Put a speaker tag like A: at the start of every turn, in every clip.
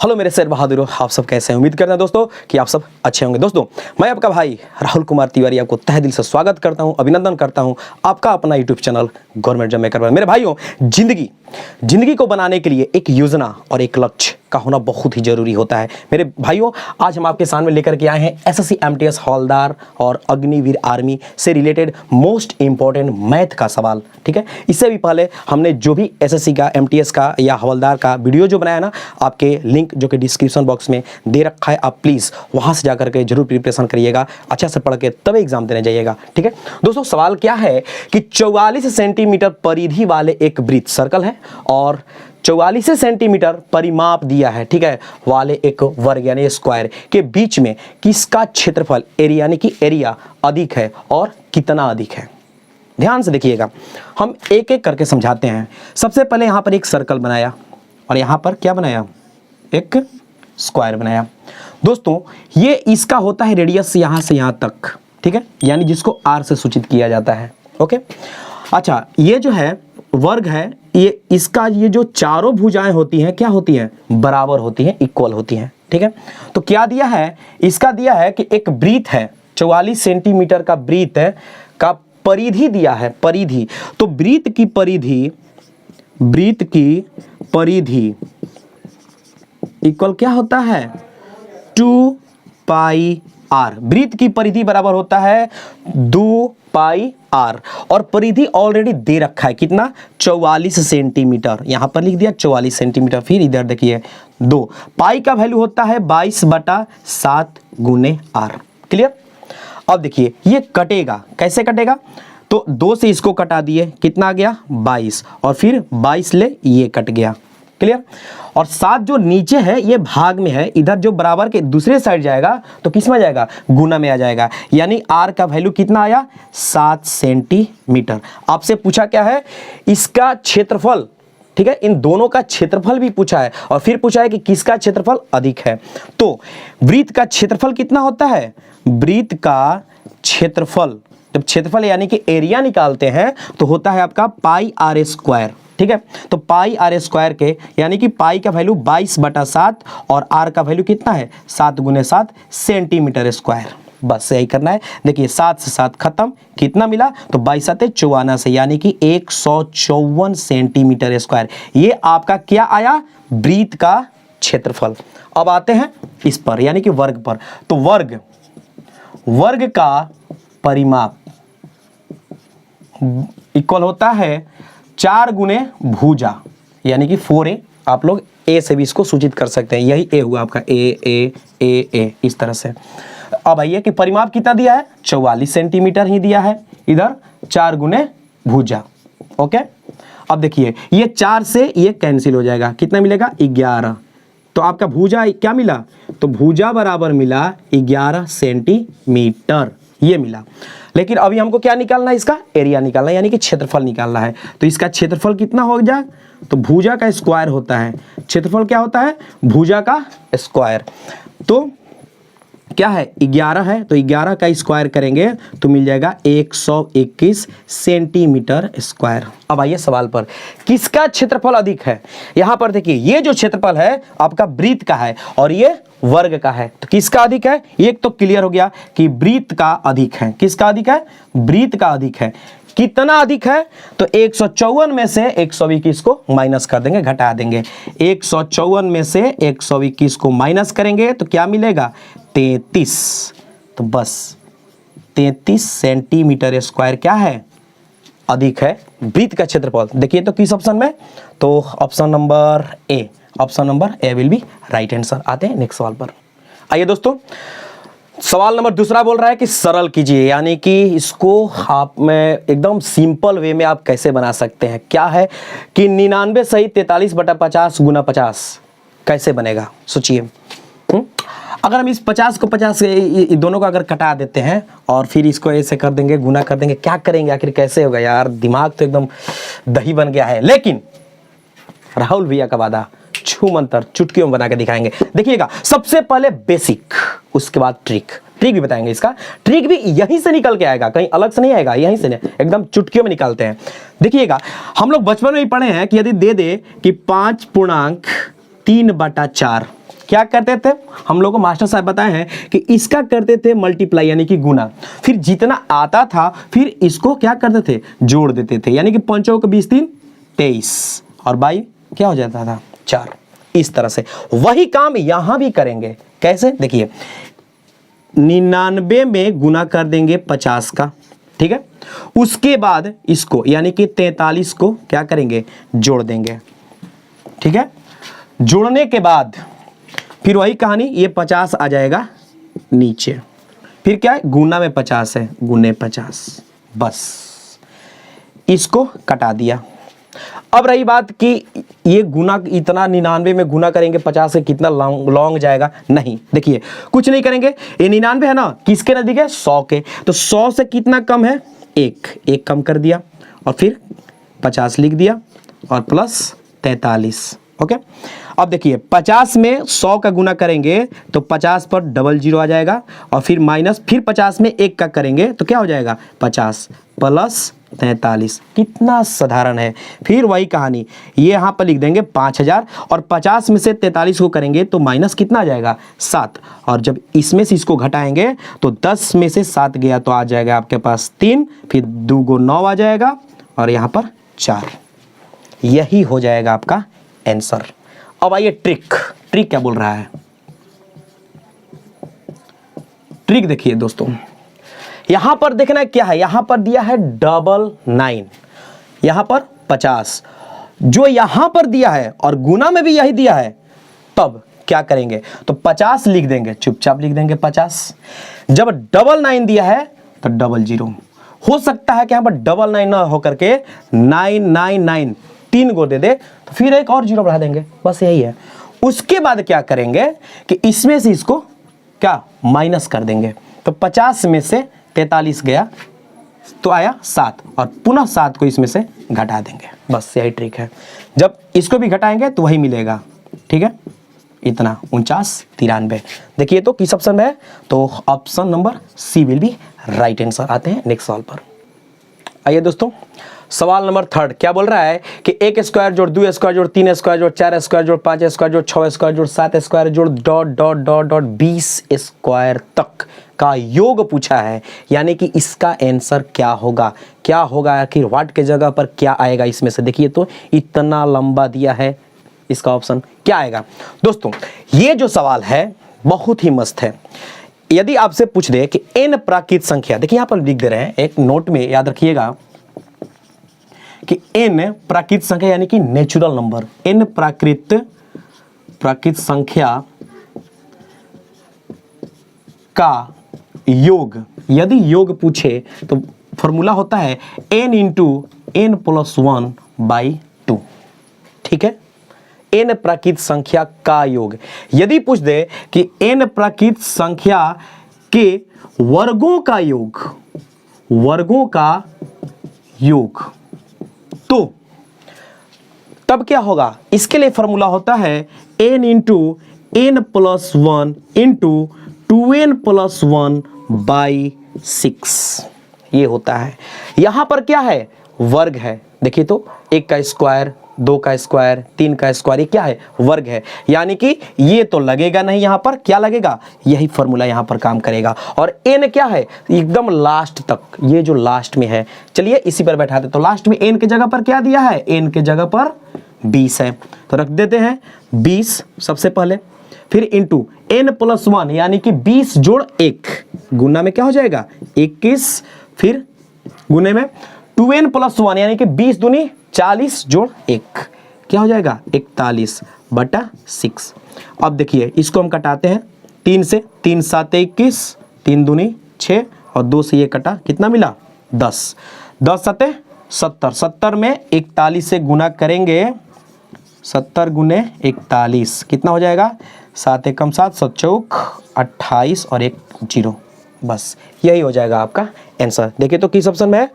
A: Hello मेरे शेर बहादुरों, आप सब कैसे हैं? उम्मीद करते हैं दोस्तों कि आप सब अच्छे होंगे। दोस्तों मैं आपका भाई राहुल कुमार तिवारी आपको तहे दिल से स्वागत करता हूं, अभिनंदन करता हूं आपका अपना YouTube channel government job maker पर। मेरे भाइयों, जिंदगी को बनाने के लिए एक योजना और एक लक्ष्य का होना बहुत ही जरूरी होता है। मेरे भाइयों, आज हम आपके सामने लेकर के आए हैं एसएससी एमटीएस हवलदार और अग्निवीर आर्मी से रिलेटेड मोस्ट इंपॉर्टेंट मैथ का सवाल। ठीक है, इससे भी पहले हमने जो भी एसएससी का, एमटीएस का या हवलदार का वीडियो जो बनाया ना, आपके लिंक जो कि डिस्क्रिप्शन बॉक्स में दे रखा है, आप प्लीज़ वहाँ से जाकर के जरूर प्रिपरेशन करिएगा, अच्छा से पढ़ के तब एग्जाम देने जाइएगा। ठीक है दोस्तों, सवाल क्या है कि 44 सेंटीमीटर परिधि वाले एक वृत्त सर्कल है और 44 सेंटीमीटर परिमाप दिया है, ठीक है, वाले एक वर्ग यानी स्क्वायर के बीच में किसका क्षेत्रफल एरिया यानी कि एरिया अधिक है और कितना अधिक है। ध्यान से देखिएगा, हम एक एक करके समझाते हैं। सबसे पहले यहाँ पर एक सर्कल बनाया और यहाँ पर क्या बनाया, एक स्क्वायर बनाया। दोस्तों ये इसका होता है रेडियस यहाँ से यहाँ तक, ठीक है, यानी जिसको आर से सूचित किया जाता है। ओके, अच्छा, ये जो है वर्ग है, ये इसका ये जो चारों भुजाएं होती हैं क्या होती हैं, बराबर होती हैं, इक्वल होती हैं। ठीक है, तो क्या दिया है, इसका दिया है कि एक वृत्त है, 44 सेंटीमीटर का वृत्त है का परिधि दिया है, परिधि। तो वृत्त की परिधि इक्वल क्या होता है, 2 पाई आर। वृत्त की परिधि बराबर होता है 2 पाई आर और परिधि ऑलरेडी दे रखा है कितना, 44 सेंटीमीटर। यहां पर लिख दिया 44 सेंटीमीटर। फिर इधर देखिए 2 पाई का वैल्यू होता है 22/7 गुने आर। क्लियर। अब देखिए ये कटेगा, कैसे कटेगा, तो 2 से इसको कटा दिए, कितना आ गया 22 और फिर 22 ले ये कट गया। क्लियर। और 7 जो नीचे है ये भाग में है, इधर जो बराबर के दूसरे साइड जाएगा तो किस में जाएगा, गुना में आ जाएगा, यानी आर का वैल्यू कितना आया 7 सेंटीमीटर। आपसे पूछा क्या है, इसका क्षेत्रफल। ठीक है, इन दोनों का क्षेत्रफल भी पूछा है और फिर पूछा है कि किसका क्षेत्रफल अधिक है। तो वृत्त का क्षेत्रफल कितना होता है, वृत्त का क्षेत्रफल, जब क्षेत्रफल यानी कि एरिया निकालते हैं तो होता है आपका पाई आर स्क्वायर। ठीक है, तो पाई आर स्क्वायर के यानी कि पाई का वैल्यू 22/7 और आर का वैल्यू कितना है 7 गुने 7 सेंटीमीटर स्क्वायर। बस यही करना है। देखिए 7 से 7 खत्म, कितना मिला, तो 22 7 54 से यानी कि 154 सेंटीमीटर स्क्वायर। ये आपका क्या आया, वृत्त का क्षेत्रफल। अब आते हैं इस पर यानी कि वर्ग पर। तो वर्ग का परिमाप इक्वल होता है 4 गुने भुजा यानी कि 4a। आप लोग ए से भी इसको सूचित कर सकते हैं, यही ए हुआ आपका ए इस तरह से। अब आइए कि परिमाप कितना दिया है, 44 सेंटीमीटर ही दिया है, इधर 4 गुने भुजा। ओके, अब देखिए ये 4 से ये कैंसिल हो जाएगा, कितना मिलेगा 11। तो आपका भुजा क्या मिला, तो भुजा बराबर मिला 11 सेंटीमीटर, ये मिला। लेकिन अभी हमको क्या निकालना है, इसका एरिया निकालना है यानी कि क्षेत्रफल निकालना है। तो इसका क्षेत्रफल कितना हो जाए, तो भुजा का स्क्वायर होता है, क्षेत्रफल क्या होता है, भुजा का स्क्वायर। तो क्या है 11 है, तो 11 का स्क्वायर करेंगे तो मिल जाएगा 121 सेंटीमीटर स्क्वायर। अब आइए सवाल पर, किसका क्षेत्रफल अधिक है। यहां पर देखिए ये जो क्षेत्रफल है आपका वृत्त का है और ये वर्ग का है, तो किसका अधिक है, एक तो क्लियर हो गया कि वृत्त का अधिक है। किसका अधिक है, वृत्त का अधिक है। कितना अधिक है, तो 154 में से 121 को माइनस कर देंगे, घटा देंगे। 154 में से 121 को माइनस करेंगे तो क्या मिलेगा 33। तो बस 33 सेंटीमीटर स्क्वायर क्या है, अधिक है वृत्त का क्षेत्रफल। देखिए तो किस ऑप्शन में, तो option number A, option number A will be right answer. आते हैं नेक्स्ट सवाल पर। आइए दोस्तों, सवाल नंबर दूसरा बोल रहा है कि सरल कीजिए, यानी कि इसको आप में एकदम सिंपल वे में आप कैसे बना सकते हैं। क्या है कि 99 सहित 43/50 गुना 50 कैसे बनेगा, सोचिए। अगर हम इस 50 को 50 से दोनों को अगर कटा देते हैं और फिर इसको ऐसे कर देंगे, गुना कर देंगे, क्या करेंगे आखिर, कैसे होगा यार, दिमाग तो एकदम दही बन गया है। लेकिन राहुल भैया का वादा, छू मंतर चुटकियों में बना के दिखाएंगे। देखिएगा, सबसे पहले बेसिक, उसके बाद ट्रिक भी बताएंगे। इसका ट्रिक भी यहीं से निकल के आएगा, कहीं अलग से नहीं आएगा, यहीं से एकदम चुटकियों में निकालते हैं। देखिएगा, हम लोग बचपन में ही पढ़े हैं कि यदि दे दे कि 5.3/4 क्या करते थे, हम लोग को मास्टर साहब बताए हैं कि इसका करते थे मल्टीप्लाई यानी कि गुना, फिर जितना आता था फिर इसको क्या करते थे, जोड़ देते थे, यानी कि 5 चौक 20 3 23 और बाई क्या हो जाता था 4। इस तरह से वही काम यहां भी करेंगे। कैसे, देखिए 99 में गुना कर देंगे 50 का, ठीक है, उसके बाद इसको यानी कि 43 को क्या करेंगे, जोड़ देंगे, ठीक है। जोड़ने के बाद फिर वही कहानी, ये 50 आ जाएगा नीचे, फिर क्या है, गुना में 50 है, गुने 50, बस इसको कटा दिया। अब रही बात कि ये गुना इतना 99 में गुना करेंगे 50 से कितना लॉन्ग जाएगा, नहीं, देखिए कुछ नहीं करेंगे, ये 99 है ना, किसके नजदीक है, 100 के, तो 100 से कितना कम है, एक कम कर दिया और फिर 50 लिख दिया और प्लस 43। ओके, अब देखिए 50 में 100 का गुना करेंगे तो 50 पर डबल जीरो आ जाएगा और फिर माइनस, फिर 50 में 1 का करेंगे तो क्या हो जाएगा, 50 प्लस 43। कितना साधारण है। फिर वही कहानी, ये यहाँ पर लिख देंगे 5000 और 50 में से 43 को करेंगे तो माइनस कितना आ जाएगा, 7, और जब इसमें से इसको घटाएंगे तो 10 में से 7 गया तो आ जाएगा आपके पास 3, फिर 2 को 9 आ जाएगा और यहाँ पर 4। यही हो जाएगा आपका आंसर। अब आइए ट्रिक क्या बोल रहा है, ट्रिक देखिए दोस्तों, यहां पर देखना क्या है, यहां पर दिया है 99, यहां पर 50, जो यहां पर दिया है और गुना में भी यही दिया है, तब क्या करेंगे, तो 50 लिख देंगे, चुपचाप लिख देंगे 50। जब 99 दिया है तो डबल जीरो, हो सकता है कि यहां पर 99 ना होकर के 999 3 को दे दे तो फिर एक और जीरो बढ़ा देंगे, बस यही है। उसके बाद क्या करेंगे कि इसमें से इसको क्या माइनस कर देंगे, तो 50 में से 43 गया तो आया 7 और पुनः 7 को इसमें से घटा देंगे, बस यही ट्रिक है। जब इसको भी घटाएंगे तो वही मिलेगा, ठीक है, इतना 49 93। देखिए तो किस ऑप्शन में है, तो option number C will be right answer. आते हैं नेक्स्ट सवाल पर। आइए दोस्तों, सवाल नंबर 3 क्या बोल रहा है कि 1 स्क्वायर जोड़ 2 स्क्वायर जोड़ 3 स्क्वायर जोड़ 4 स्क्वायर जोड़ 5 स्क्वायर जोड़ 6 स्क्वायर जोड़ 7 स्क्वायर जोड़ dot dot dot dot 20 square तक का योग पूछा है, यानी कि इसका आंसर क्या होगा, क्या होगा आखिर, व्हाट के जगह पर क्या आएगा इसमें से। देखिए तो इतना लंबा दिया है, इसका ऑप्शन क्या आएगा। दोस्तों ये जो सवाल है बहुत ही मस्त है। यदि आपसे पूछ दे कि n प्राकृत संख्या, देखिए यहां पर लिख दे रहे हैं, एक नोट में याद रखिएगा कि n प्राकृत संख्या यानी कि नेचुरल नंबर, n प्राकृत संख्या का योग, यदि योग पूछे तो फॉर्मूला होता है n इंटू n प्लस 1/2, ठीक है, n प्राकृत संख्या का योग। यदि पूछ दे कि n प्राकृत संख्या के वर्गों का योग, वर्गों का योग, तो तब क्या होगा, इसके लिए फॉर्मूला होता है n into n plus 1 into 2n plus 1/6, ये होता है। यहां पर क्या है, वर्ग है। देखिए तो 1 का स्क्वायर, 2 का स्क्वायर, 3 का स्क्वायर, ये क्या है, वर्ग है, यानी कि ये तो लगेगा नहीं, यहां पर क्या लगेगा, यही फॉर्मूला यहां पर काम करेगा। और n क्या है, एकदम लास्ट तक, ये जो लास्ट में है, चलिए इसी पर बैठा दे। तो लास्ट में n के जगह पर क्या दिया है, n के जगह पर 20 है, तो रख देते हैं 20 सबसे पहले, फिर इंटू n प्लस 1 यानी कि 20 जोड़ 1, गुना में क्या हो जाएगा 21, फिर गुने में 2n प्लस 1 यानी कि 20 दूनी 40 जोड़ 1, क्या हो जाएगा 41/6। अब देखिए इसको हम कटाते हैं 3 से, 3 7 21, 3 दूनी 6 और 2 से ये कटा, कितना मिला 10, 10 7 70, 70 में 41 से गुना करेंगे, 70 गुने 41 कितना हो जाएगा, 7 एकम 7, 7 चौक 28 और 1 0, बस यही हो जाएगा आपका आंसर। देखिए तो किस ऑप्शन में है,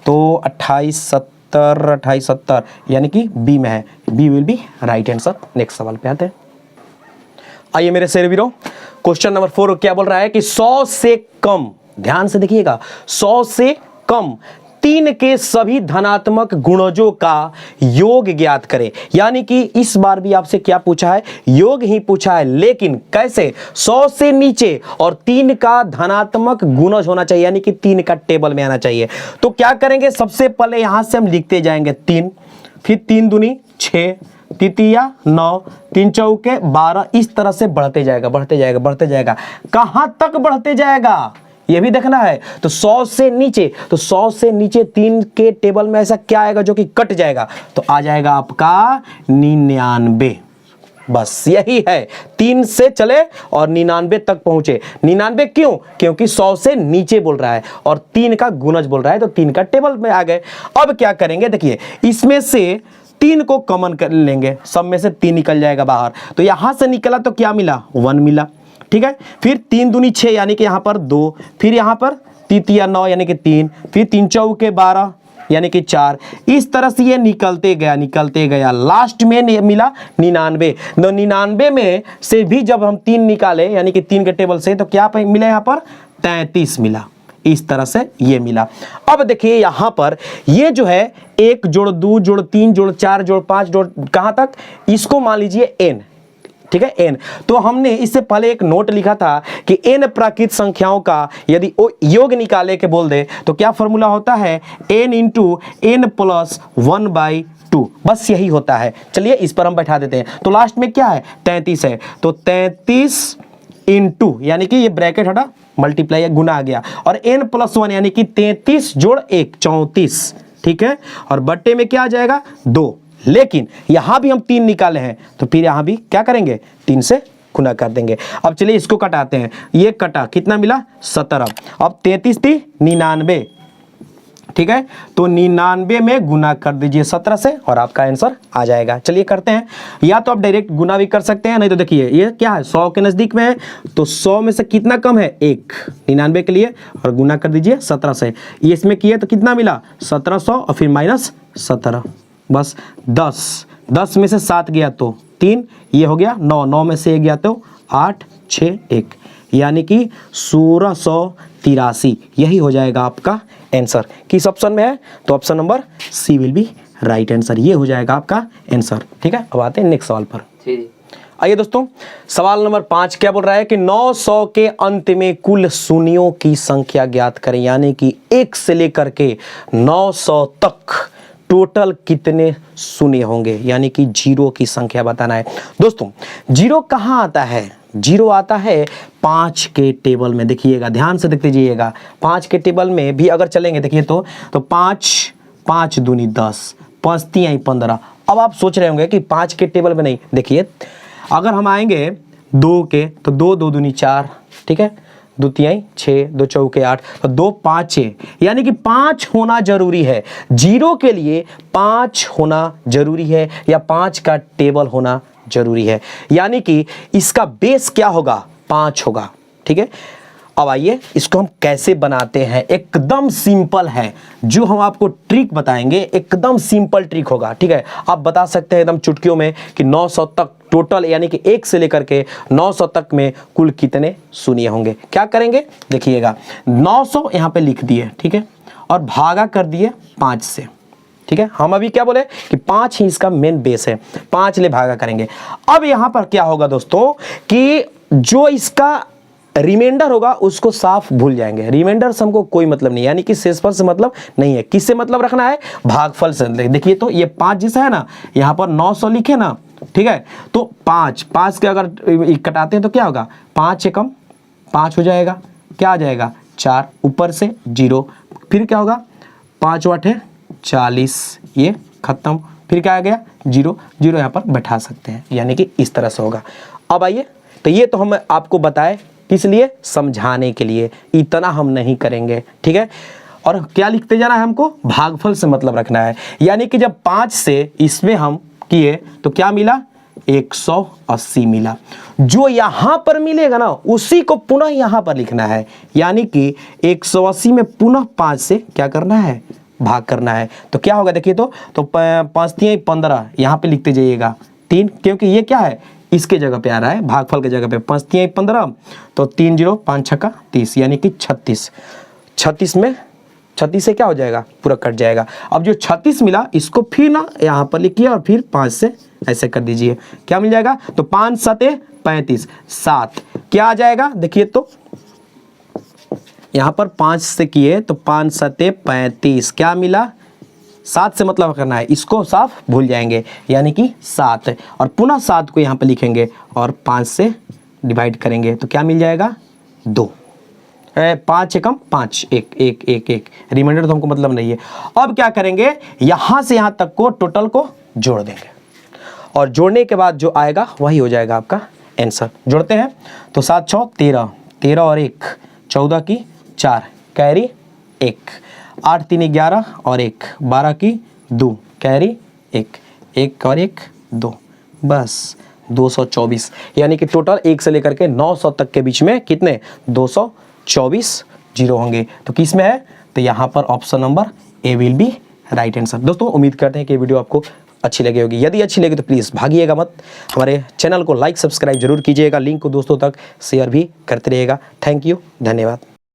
A: तो 28 70 यानी कि बी में है, B will be right answer. Next सवाल पे आते हैं। आइए मेरे शेर वीरों, क्वेश्चन नंबर 4 क्या बोल रहा है कि 100 से कम, ध्यान से देखिएगा, 100 से कम तीन के सभी धनात्मक गुणजों का योग ज्ञात करें। यानी कि इस बार भी आपसे क्या पूछा है, योग ही पूछा है, लेकिन कैसे, 100 से नीचे और 3 का धनात्मक गुणज होना चाहिए, यानी कि 3 का टेबल में आना चाहिए। तो क्या करेंगे, सबसे पहले यहां से हम लिखते जाएंगे 3, फिर 3 दूनी 6, तृतीया 9, 3 चौके 12, इस तरह से बढ़ते जाएगा बढ़ते जाएगा बढ़ते जाएगा। कहां तक बढ़ते जाएगा ये भी देखना है। तो 100 से नीचे, तो 100 से नीचे 3 के टेबल में ऐसा क्या आएगा जो कि कट जाएगा, तो आ जाएगा आपका 99। बस यही है, 3 से चले और 99 तक पहुंचे। 99 क्यों, क्योंकि 100 से नीचे बोल रहा है और 3 का गुणज बोल रहा है, तो 3 का टेबल में आ गए। अब क्या करेंगे, देखिए इसमें से 3 को कॉमन कर लेंगे, सब में से 3 निकल जाएगा बाहर, तो यहां से निकला तो क्या मिला, 1 मिला। ठीक है, फिर 3 दूनी 6 यानी कि यहां पर 2, फिर यहां पर तृतीया 9 यानी कि 3, फिर 3 चौके 12 यानी कि 4, इस तरह से ये निकलते गया, लास्ट में मिला 99। 99 में से भी जब हम 3 निकाले यानी कि 3 के टेबल से, तो क्या मिला, यहाँ पर 33 मिला। इस तरह से ये मिला। अब देखिए यहां पर ये जो है 1 जोड़ 2 जोड़ 3 जोड़ 4 जोड़ 5 जोड़ कहां तक, इसको मान लीजिए n। ठीक है, n। तो हमने इससे पहले एक नोट लिखा था कि n प्राकृत संख्याओं का यदि योग निकाले के बोल दे तो क्या फॉर्मूला होता है, n इंटू n प्लस 1/2, बस यही होता है। चलिए इस पर हम बैठा देते हैं। तो लास्ट में क्या है, 33 है, तो 33 इंटू यानी कि ये ब्रैकेट हटा, मल्टीप्लाई या गुना आ गया, और n प्लस 1 यानी कि 33 जोड़ 1 34। ठीक है, और बट्टे में क्या आ जाएगा, 2। लेकिन यहां भी हम 3 निकाले हैं, तो फिर यहां भी क्या करेंगे, 3 से गुना कर देंगे। अब चलिए इसको कटाते हैं, ये कटा, कितना मिला, 17। अब 33 थी 99, ठीक है, तो 99 में गुना कर दीजिए 17 से और आपका आंसर आ जाएगा। चलिए करते हैं, या तो आप डायरेक्ट गुना भी कर सकते हैं, नहीं तो देखिए ये क्या है, 100 के नजदीक में है, तो 100 में से कितना कम है, 1, 99 के लिए, और गुना कर दीजिए 17 से। ये इसमें किए तो कितना मिला, 1700 और फिर माइनस 17, बस 10 में से 7 गया तो 3, ये हो गया 9, 9 में से 1 गया तो 8, 6, 1, यानी कि 1683। यही हो जाएगा आपका आंसर। किस ऑप्शन में है, तो option number C will be right answer. ये हो जाएगा आपका आंसर। ठीक है, अब आते हैं नेक्स्ट सवाल पर। आइए दोस्तों, सवाल नंबर 5 क्या बोल रहा है कि 900 के अंत में कुल शून्यों की संख्या ज्ञात करें। यानी कि 1 से लेकर के 900 तक टोटल कितने शून्य होंगे, यानी कि जीरो की संख्या बताना है। दोस्तों जीरो कहाँ आता है, जीरो आता है 5 के टेबल में। देखिएगा, ध्यान से देखते जाइएगा, 5 के टेबल में भी अगर चलेंगे देखिए तो 5 दूनी 10, 5 तिहाई 15। अब आप सोच रहे होंगे कि 5 के टेबल में नहीं, देखिए अगर हम आएंगे 2 के, तो 2 दूनी 4, ठीक है, 2 तिहाई 6, 2 चौके 8, तो 2 5 6, यानी कि 5 होना जरूरी है। जीरो के लिए 5 होना जरूरी है, या 5 का टेबल होना जरूरी है, यानी कि इसका बेस क्या होगा, 5 होगा। ठीक है, अब आइए इसको हम कैसे बनाते हैं, एकदम सिंपल है। जो हम आपको ट्रिक बताएंगे एकदम सिंपल ट्रिक होगा। ठीक है, आप बता सकते हैं एकदम चुटकियों में कि 900 तक टोटल, यानी कि 1 से लेकर के 900 तक में कुल कितने शून्य होंगे। क्या करेंगे, देखिएगा 900 यहाँ पे लिख दिए, ठीक है, और भागा कर दिए 5 से। ठीक है, हम अभी क्या बोले कि 5 ही इसका मेन बेस है, 5 ले भागा करेंगे। अब यहाँ पर क्या होगा दोस्तों कि जो इसका रिमाइंडर होगा उसको साफ भूल जाएंगे। रिमाइंडर से हमको कोई मतलब नहीं, यानी कि शेषफल से मतलब नहीं है। किससे मतलब रखना है, भागफल से। देखिए तो ये 5 जैसा है ना, यहाँ पर 900 लिखे ना, ठीक है, तो 5 के अगर कटाते हैं तो क्या होगा, 5 एकम 5 हो जाएगा, क्या आ जाएगा 4, ऊपर से 0, फिर क्या होगा 5 8 40, ये खत्म, फिर क्या आ गया 0 0, यहाँ पर बैठा सकते हैं, यानी कि इस तरह से होगा। अब आइए, तो ये तो हम आपको बताए किस लिए, समझाने के लिए, इतना हम नहीं करेंगे। ठीक है, और क्या लिखते जाना है हमको, भागफल से मतलब रखना है। यानी कि जब 5 से इसमें हम किए तो क्या मिला, 180 मिला। जो यहां पर मिलेगा ना उसी को पुनः यहां पर लिखना है, यानी कि 180 में पुनः 5 से क्या करना है, भाग करना है। तो क्या होगा देखिए तो 5 तिहाई 15, यहां पे लिखते जाइएगा 3, क्योंकि ये क्या है इसके जगह पे आ रहा है, भागफल के जगह पे 5 तिहाई 15, तो 3 0 5 6 30, यानी कि 36 में 36 से क्या हो जाएगा, पूरा कट जाएगा। अब जो 36 मिला इसको फिर ना यहाँ पर लिखिए और फिर 5 से ऐसे कर दीजिए, क्या मिल जाएगा, तो 5 सते 35, 7 क्या आ जाएगा, देखिए तो यहाँ पर 5 से किए तो 5 सते 35, क्या मिला, 7 से मतलब करना है, इसको साफ भूल जाएंगे यानी कि 7, और पुनः 7 को यहाँ पर लिखेंगे और 5 से डिवाइड करेंगे तो क्या मिल जाएगा, 2, 5 एकम 5, 1 1 1 1, रिमाइंडर तो हमको मतलब नहीं है। अब क्या करेंगे, यहाँ से यहाँ तक को टोटल को जोड़ देंगे और जोड़ने के बाद जो आएगा वही हो जाएगा आपका आंसर। जोड़ते हैं तो 7 6 13, 13 और 1 14 की 4, कैरी 1, 8 3 11 और 1 12 की 2, कैरी 1, 1 और 1 2, बस 224, यानी कि टोटल 1 से लेकर के 900 तक के बीच में कितने 224 जीरो होंगे। तो किस में है, तो यहाँ पर option number A will be right answer. दोस्तों उम्मीद करते हैं कि वीडियो आपको अच्छी लगी होगी, यदि अच्छी लगी तो प्लीज़ भागिएगा मत, हमारे चैनल को लाइक सब्सक्राइब जरूर कीजिएगा, लिंक को दोस्तों तक शेयर भी करते रहिएगा। थैंक यू, धन्यवाद।